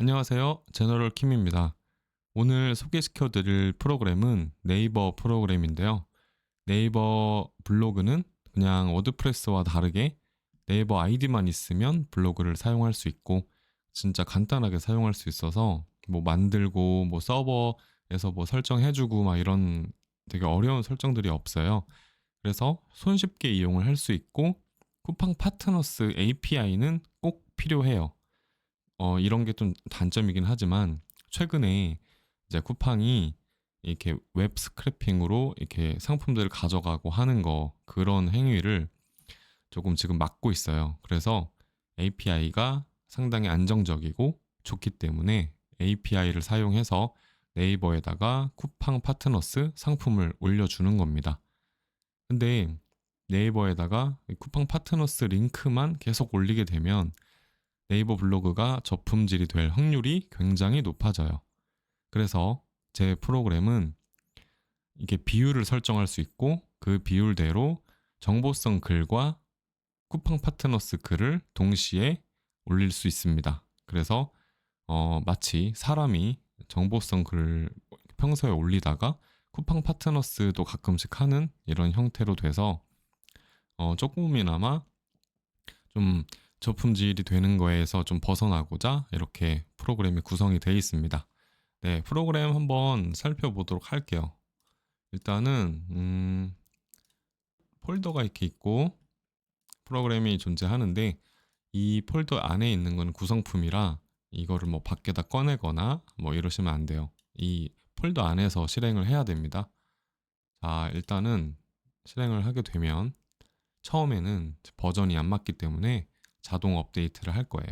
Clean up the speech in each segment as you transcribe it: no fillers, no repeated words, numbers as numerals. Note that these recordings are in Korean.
안녕하세요. 제너럴 킴입니다. 오늘 소개시켜 드릴 프로그램은 네이버 프로그램인데요. 네이버 블로그는 그냥 워드프레스와 다르게 네이버 아이디만 있으면 블로그를 사용할 수 있고 진짜 간단하게 사용할 수 있어서 뭐 만들고 뭐 서버에서 뭐 설정해주고 막 이런 되게 어려운 설정들이 없어요. 그래서 손쉽게 이용을 할 수 있고 쿠팡 파트너스 API는 꼭 필요해요. 이런 게 좀 단점이긴 하지만 최근에 이제 쿠팡이 이렇게 웹 스크래핑으로 이렇게 상품들을 가져가고 하는 그런 행위를 조금 지금 막고 있어요. 그래서 API가 상당히 안정적이고 좋기 때문에 API를 사용해서 네이버에다가 쿠팡 파트너스 상품을 올려주는 겁니다. 근데 네이버에다가 쿠팡 파트너스 링크만 계속 올리게 되면 네이버 블로그가 저품질이 될 확률이 굉장히 높아져요. 그래서 제 프로그램은 이게 비율을 설정할 수 있고 그 비율대로 정보성 글과 쿠팡 파트너스 글을 동시에 올릴 수 있습니다. 그래서 마치 사람이 정보성 글을 평소에 올리다가 쿠팡 파트너스도 가끔씩 하는 이런 형태로 돼서 조금이나마 좀 저품질이 되는 거에서 좀 벗어나고자 이렇게 프로그램이 구성이 되어 있습니다. 네, 프로그램 한번 살펴보도록 할게요. 일단은 폴더가 이렇게 있고 프로그램이 존재하는데 이 폴더 안에 있는 건 구성품이라 이거를 뭐 밖에다 꺼내거나 뭐 이러시면 안 돼요. 이 폴더 안에서 실행을 해야 됩니다. 자, 일단은 실행을 하게 되면 처음에는 버전이 안 맞기 때문에 자동 업데이트를 할 거예요.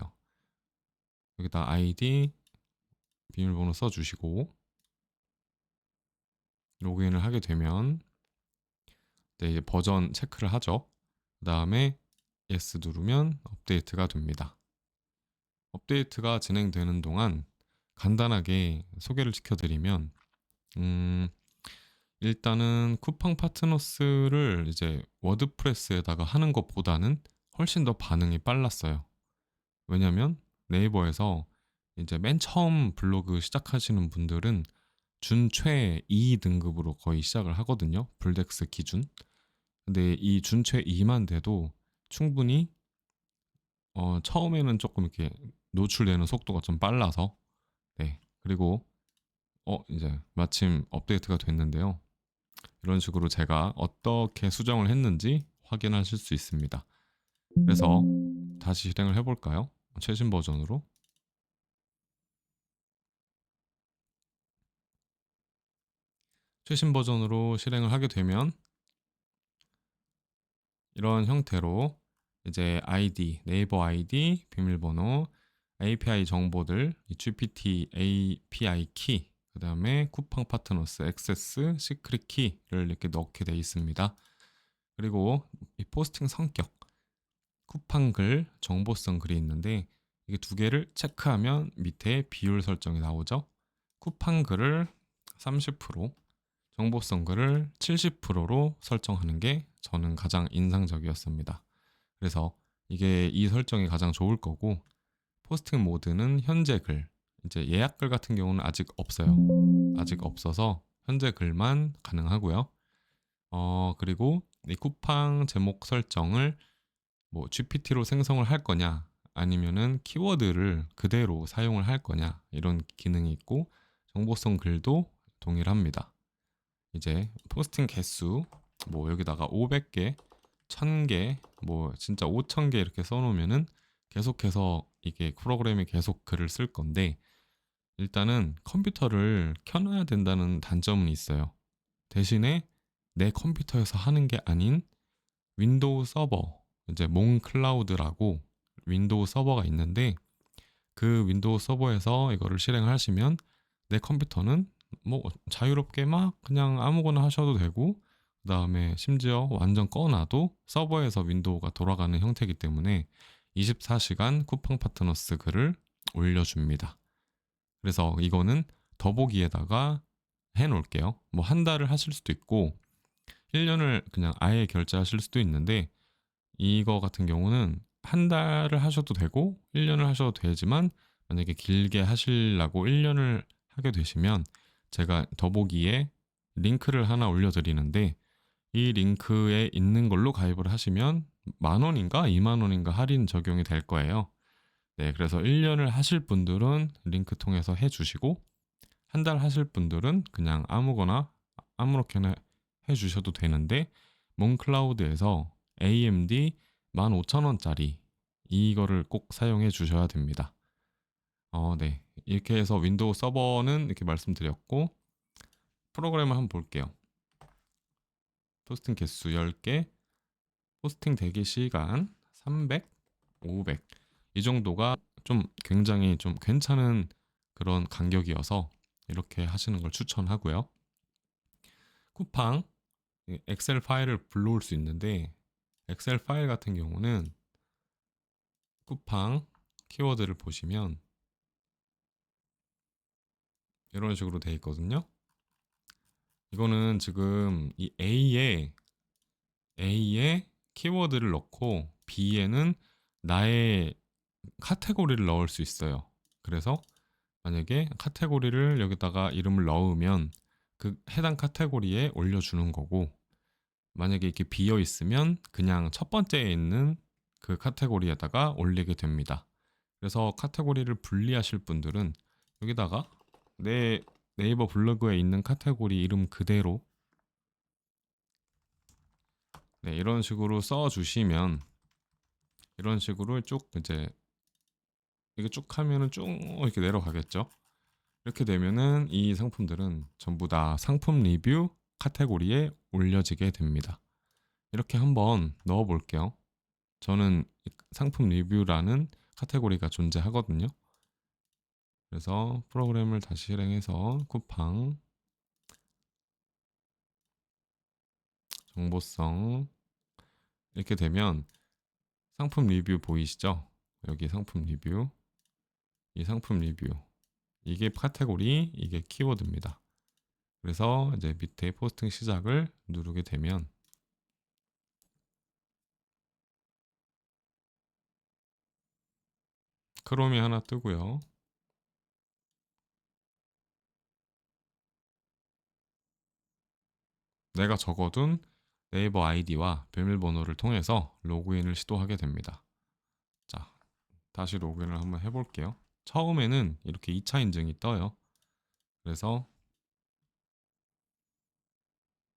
여기다 아이디, 비밀번호 써주시고 로그인을 하게 되면 이제 버전 체크를 하죠. 그 다음에 yes 누르면 업데이트가 됩니다. 업데이트가 진행되는 동안 간단하게 소개를 시켜드리면 일단은 쿠팡 파트너스를 이제 워드프레스에다가 하는 것보다는 훨씬 더 반응이 빨랐어요. 왜냐면 네이버에서 이제 맨 처음 블로그 시작하시는 분들은 준최 2 등급으로 거의 시작을 하거든요. 블덱스 기준. 근데 이 준최 2만 돼도 충분히 처음에는 조금 이렇게 노출되는 속도가 좀 빨라서 네. 그리고 이제 마침 업데이트가 됐는데요. 이런 식으로 제가 어떻게 수정을 했는지 확인하실 수 있습니다. 그래서 다시 실행을 해볼까요? 최신 버전으로. 최신 버전으로 실행을 하게 되면 이런 형태로 이제 아이디, 네이버 아이디, 비밀번호, API 정보들, GPT API 키, 그 다음에 쿠팡 파트너스 액세스 시크릿 키를 이렇게 넣게 되어 있습니다. 그리고 이 포스팅 성격, 쿠팡 글, 정보성 글이 있는데 이게 두 개를 체크하면 밑에 비율 설정이 나오죠. 쿠팡 글을 30%, 정보성 글을 70%로 설정하는 게 저는 가장 인상적이었습니다. 그래서 이게 이 설정이 가장 좋을 거고 포스팅 모드는 현재 글, 이제 예약 글 같은 경우는 아직 없어요. 아직 없어서 현재 글만 가능하고요. 그리고 이 쿠팡 제목 설정을 뭐 GPT로 생성을 할 거냐 아니면은 키워드를 그대로 사용을 할 거냐 이런 기능이 있고 정보성 글도 동일합니다. 이제 포스팅 개수 뭐 여기다가 500개, 1000개, 뭐 진짜 5000개 이렇게 써놓으면은 계속해서 이게 프로그램이 계속 글을 쓸 건데 일단은 컴퓨터를 켜놔야 된다는 단점은 있어요. 대신에 내 컴퓨터에서 하는 게 아닌 윈도우 서버, 이제 몽클라우드라고 윈도우 서버가 있는데 그 윈도우 서버에서 이거를 실행하시면 내 컴퓨터는 뭐 자유롭게 막 그냥 아무거나 하셔도 되고 그 다음에 심지어 완전 꺼놔도 서버에서 윈도우가 돌아가는 형태이기 때문에 24시간 쿠팡 파트너스 글을 올려줍니다. 그래서 이거는 더보기에다가 해놓을게요. 뭐 한 달을 하실 수도 있고 1년을 그냥 아예 결제하실 수도 있는데 이거 같은 경우는 한 달을 하셔도 되고 1년을 하셔도 되지만 만약에 길게 하시려고 1년을 하게 되시면 제가 더보기에 링크를 하나 올려드리는데 이 링크에 있는 걸로 가입을 하시면 10,000원인가 20,000원인가 할인 적용이 될 거예요. 네, 그래서 1년을 하실 분들은 링크 통해서 해주시고 한 달 하실 분들은 그냥 아무렇게나 해주셔도 되는데 몬클라우드에서 AMD 15,000원짜리 이거를 꼭 사용해 주셔야 됩니다. 네. 이렇게 해서 윈도우 서버는 이렇게 말씀드렸고 프로그램을 한번 볼게요. 포스팅 개수 10개, 포스팅 대기 시간 300, 500. 이 정도가 좀 굉장히 좀 괜찮은 그런 간격이어서 이렇게 하시는 걸 추천하고요. 쿠팡, 엑셀 파일을 불러올 수 있는데 엑셀 파일 같은 경우는 쿠팡 키워드를 보시면 이런 식으로 되어 있거든요. 이거는 지금 이 A에 키워드를 넣고 B에는 나의 카테고리를 넣을 수 있어요. 그래서 만약에 카테고리를 여기다가 이름을 넣으면 그 해당 카테고리에 올려주는 거고 만약에 이렇게 비어 있으면 그냥 첫 번째에 있는 그 카테고리에다가 올리게 됩니다. 그래서 카테고리를 분리하실 분들은 여기다가 내 네이버 블로그에 있는 카테고리 이름 그대로 네, 이런 식으로 써주시면 이런 식으로 쭉 이제 이게 쭉 하면은 쭉 이렇게 내려가겠죠. 이렇게 되면은 이 상품들은 전부 다 상품 리뷰 카테고리에 올려지게 됩니다. 이렇게 한번 넣어 볼게요. 저는 상품 리뷰라는 카테고리가 존재하거든요. 그래서 프로그램을 다시 실행해서 쿠팡 정보성 이렇게 되면 상품 리뷰 보이시죠? 여기 상품 리뷰, 이 상품 리뷰 이게 카테고리, 이게 키워드입니다. 그래서 이제 밑에 포스팅 시작을 누르게 되면 크롬이 하나 뜨고요. 내가 적어둔 네이버 아이디와 비밀번호를 통해서 로그인을 시도하게 됩니다. 자, 다시 로그인을 한번 해볼게요. 처음에는 이렇게 2차 인증이 떠요. 그래서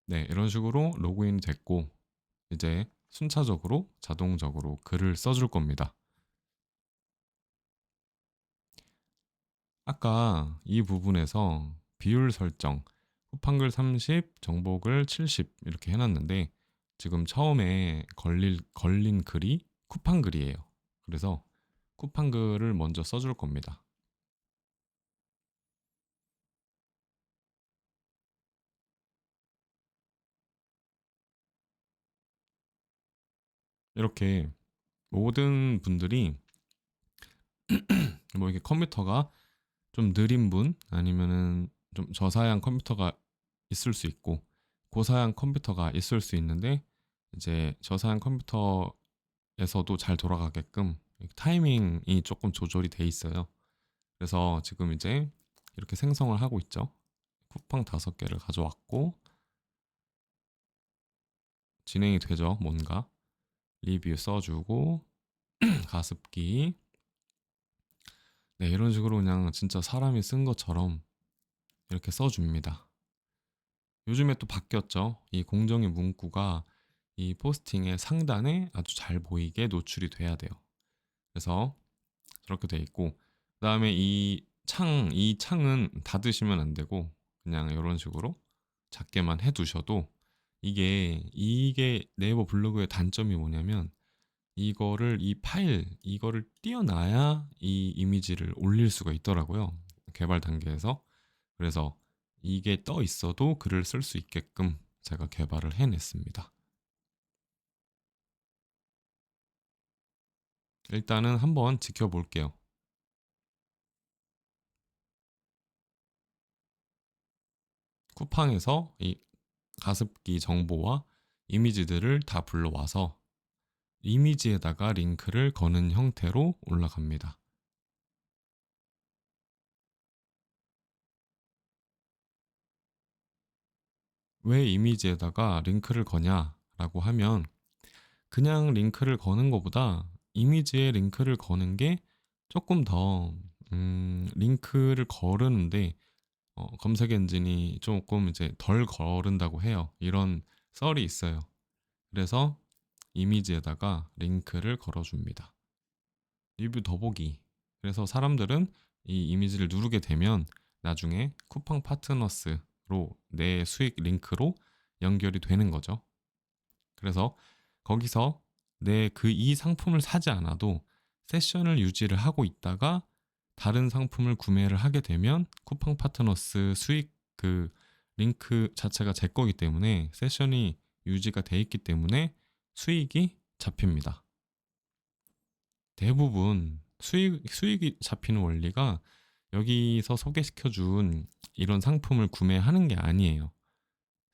네, 이런 식으로 로그인이 됐고 이제 순차적으로 자동적으로 글을 써줄 겁니다. 아까 이 부분에서 비율 설정 쿠팡글 30, 정보글 70 이렇게 해놨는데 지금 처음에 걸린 글이 쿠팡글이에요. 그래서 쿠팡글을 먼저 써줄 겁니다. 이렇게 모든 분들이 뭐 이렇게 컴퓨터가 좀 느린 분 아니면은 좀 저사양 컴퓨터가 있을 수 있고 고사양 컴퓨터가 있을 수 있는데 이제 저사양 컴퓨터에서도 잘 돌아가게끔 타이밍이 조금 조절이 돼 있어요. 그래서 지금 이제 이렇게 생성을 하고 있죠. 쿠팡 5개를 가져왔고 진행이 되죠. 뭔가 리뷰 써주고 가습기 네 이런 식으로 그냥 진짜 사람이 쓴 것처럼 이렇게 써줍니다. 요즘에 또 바뀌었죠. 이 공정의 문구가 이 포스팅의 상단에 아주 잘 보이게 노출이 돼야 돼요. 그래서 저렇게 돼 있고 그다음에 이 창은 닫으시면 안 되고 그냥 이런 식으로 작게만 해두셔도 이게 네이버 블로그의 단점이 뭐냐면 이거를 띄워놔야 이 이미지를 올릴 수가 있더라고요. 개발 단계에서. 그래서 이게 떠 있어도 글을 쓸 수 있게끔 제가 개발을 해냈습니다. 일단은 한번 지켜볼게요. 쿠팡에서 이 가습기 정보와 이미지들을 다 불러와서 이미지에다가 링크를 거는 형태로 올라갑니다. 왜 이미지에다가 링크를 거냐라고 하면 그냥 링크를 거는 것보다 이미지에 링크를 거는 게 조금 더 링크를 거르는데 검색 엔진이 조금 이제 덜 거른다고 해요. 이런 썰이 있어요. 그래서 이미지에다가 링크를 걸어줍니다. 리뷰 더보기. 그래서 사람들은 이 이미지를 누르게 되면 나중에 쿠팡 파트너스로 내 수익 링크로 연결이 되는 거죠. 그래서 거기서 내 이 상품을 사지 않아도 세션을 유지를 하고 있다가 다른 상품을 구매를 하게 되면 쿠팡 파트너스 수익 그 링크 자체가 제 거기 때문에 세션이 유지가 돼 있기 때문에 수익이 잡힙니다. 대부분 수익이 잡히는 원리가 여기서 소개시켜준 이런 상품을 구매하는 게 아니에요.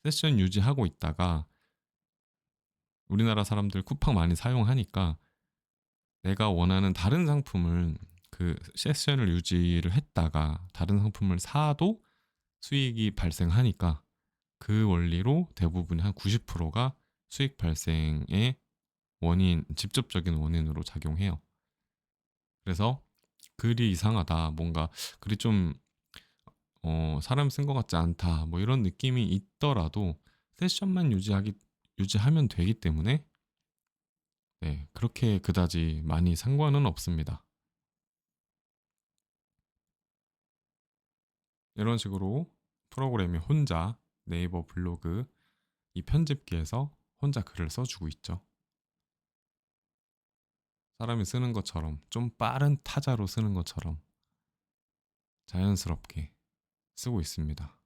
세션 유지하고 있다가 우리나라 사람들 쿠팡 많이 사용하니까 내가 원하는 다른 상품을 그 세션을 유지를 했다가 다른 상품을 사도 수익이 발생하니까 그 원리로 대부분 한 90%가 수익 발생의 원인, 직접적인 원인으로 작용해요. 그래서 글이 이상하다, 뭔가 글이 좀 사람 쓴 것 같지 않다, 뭐 이런 느낌이 있더라도 세션만 유지하면 되기 때문에 네, 그렇게 그다지 많이 상관은 없습니다. 이런 식으로 프로그램이 혼자 네이버 블로그 이 편집기에서 혼자 글을 써주고 있죠. 사람이 쓰는 것처럼 좀 빠른 타자로 쓰는 것처럼 자연스럽게 쓰고 있습니다.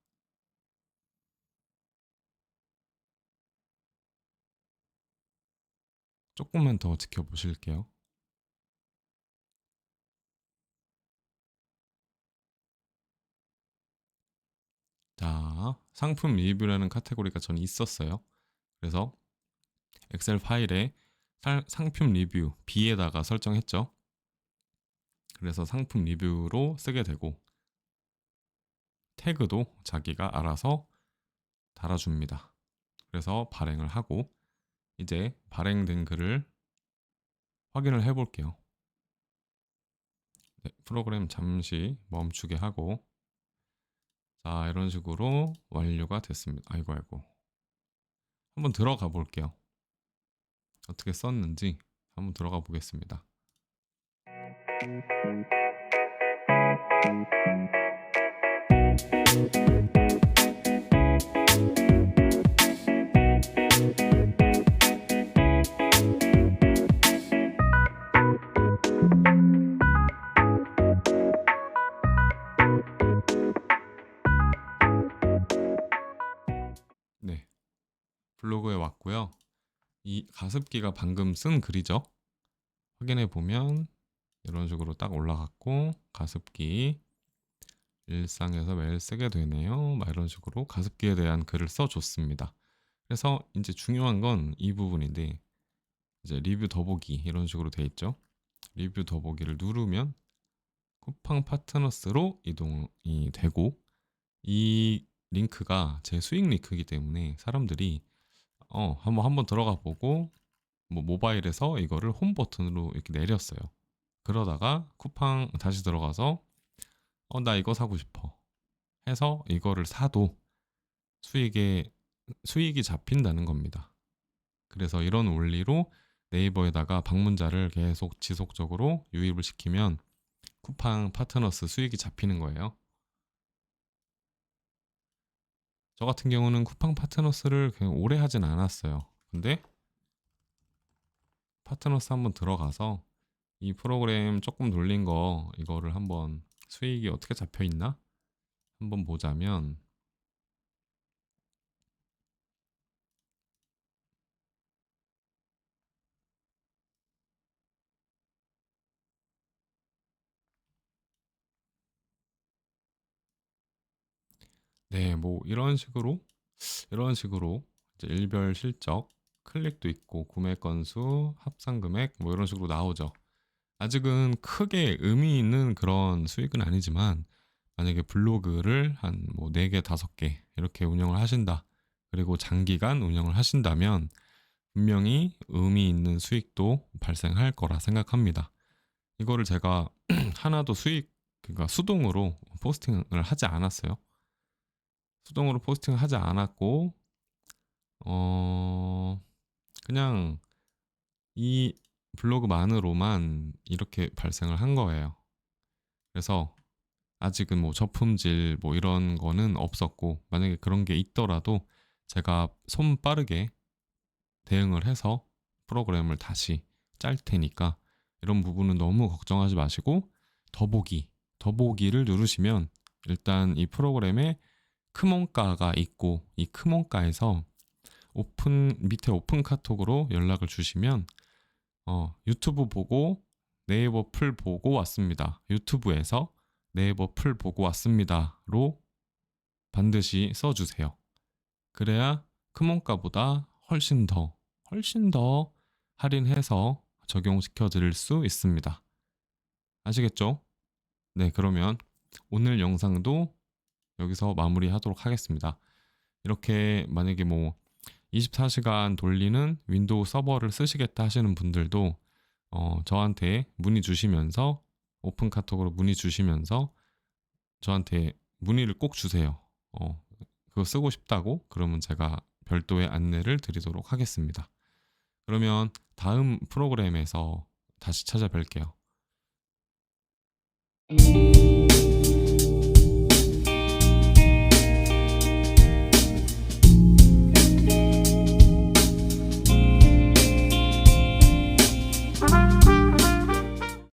조금만 더 지켜보실게요. 자, 상품 리뷰라는 카테고리가 전 있었어요. 그래서 엑셀 파일에 상품 리뷰 B에다가 설정했죠. 그래서 상품 리뷰로 쓰게 되고 태그도 자기가 알아서 달아줍니다. 그래서 발행을 하고 이제 발행된 글을 확인을 해볼게요. 네, 프로그램 잠시 멈추게 하고 자, 이런 식으로 완료가 됐습니다. 아이고 아이고. 한번 들어가 볼게요. 어떻게 썼는지 한번 들어가 보겠습니다. 네, 블로그에 왔고요. 이 가습기가 방금 쓴 글이죠. 확인해 보면 이런 식으로 딱 올라갔고 가습기 일상에서 매일 쓰게 되네요. 막 이런 식으로 가습기에 대한 글을 써줬습니다. 그래서 이제 중요한 건 이 부분인데 이제 리뷰 더보기 이런 식으로 돼 있죠. 리뷰 더보기를 누르면 쿠팡 파트너스로 이동이 되고 이 링크가 제 수익 링크이기 때문에 사람들이 한번 들어가 보고 뭐 모바일에서 이거를 홈 버튼으로 이렇게 내렸어요. 그러다가 쿠팡 다시 들어가서 나 이거 사고 싶어 해서 이거를 사도 수익이 잡힌다는 겁니다. 그래서 이런 원리로 네이버에다가 방문자를 계속 지속적으로 유입을 시키면 쿠팡 파트너스 수익이 잡히는 거예요. 저 같은 경우는 쿠팡 파트너스를 그냥 오래 하진 않았어요. 근데 파트너스 한번 들어가서 이 프로그램 조금 돌린 거 이거를 한번 수익이 어떻게 잡혀 있나 한번 보자면 네, 뭐 이런 식으로 이제 일별 실적, 클릭도 있고 구매 건수, 합산 금액 뭐 이런 식으로 나오죠. 아직은 크게 의미 있는 그런 수익은 아니지만 만약에 블로그를 한 뭐 4개, 5개 이렇게 운영을 하신다. 그리고 장기간 운영을 하신다면 분명히 의미 있는 수익도 발생할 거라 생각합니다. 이거를 제가 하나도 그러니까 수동으로 포스팅을 하지 않았어요. 수동으로 포스팅을 하지 않았고, 그냥 이 블로그만으로만 이렇게 발생을 한 거예요. 그래서 아직은 뭐 저품질 뭐 이런 거는 없었고, 만약에 그런 게 있더라도 제가 손 빠르게 대응을 해서 프로그램을 다시 짤 테니까 이런 부분은 너무 걱정하지 마시고 더보기를 누르시면 일단 이 프로그램에 크몬가가 있고 이 크몬가에서 밑에 오픈 카톡으로 연락을 주시면 유튜브 보고 네이버 풀 보고 왔습니다. 유튜브에서 네이버 풀 보고 왔습니다로 반드시 써주세요. 그래야 크몬가보다 훨씬 더 할인해서 적용시켜 드릴 수 있습니다. 아시겠죠? 네, 그러면 오늘 영상도 여기서 마무리하도록 하겠습니다. 이렇게 만약에 뭐 24시간 돌리는 윈도우 서버를 쓰시겠다 하시는 분들도 저한테 문의 주시면서 오픈 카톡으로 문의 주시면서 저한테 문의를 꼭 주세요. 그거 쓰고 싶다고 그러면 제가 별도의 안내를 드리도록 하겠습니다. 그러면 다음 프로그램에서 다시 찾아뵐게요.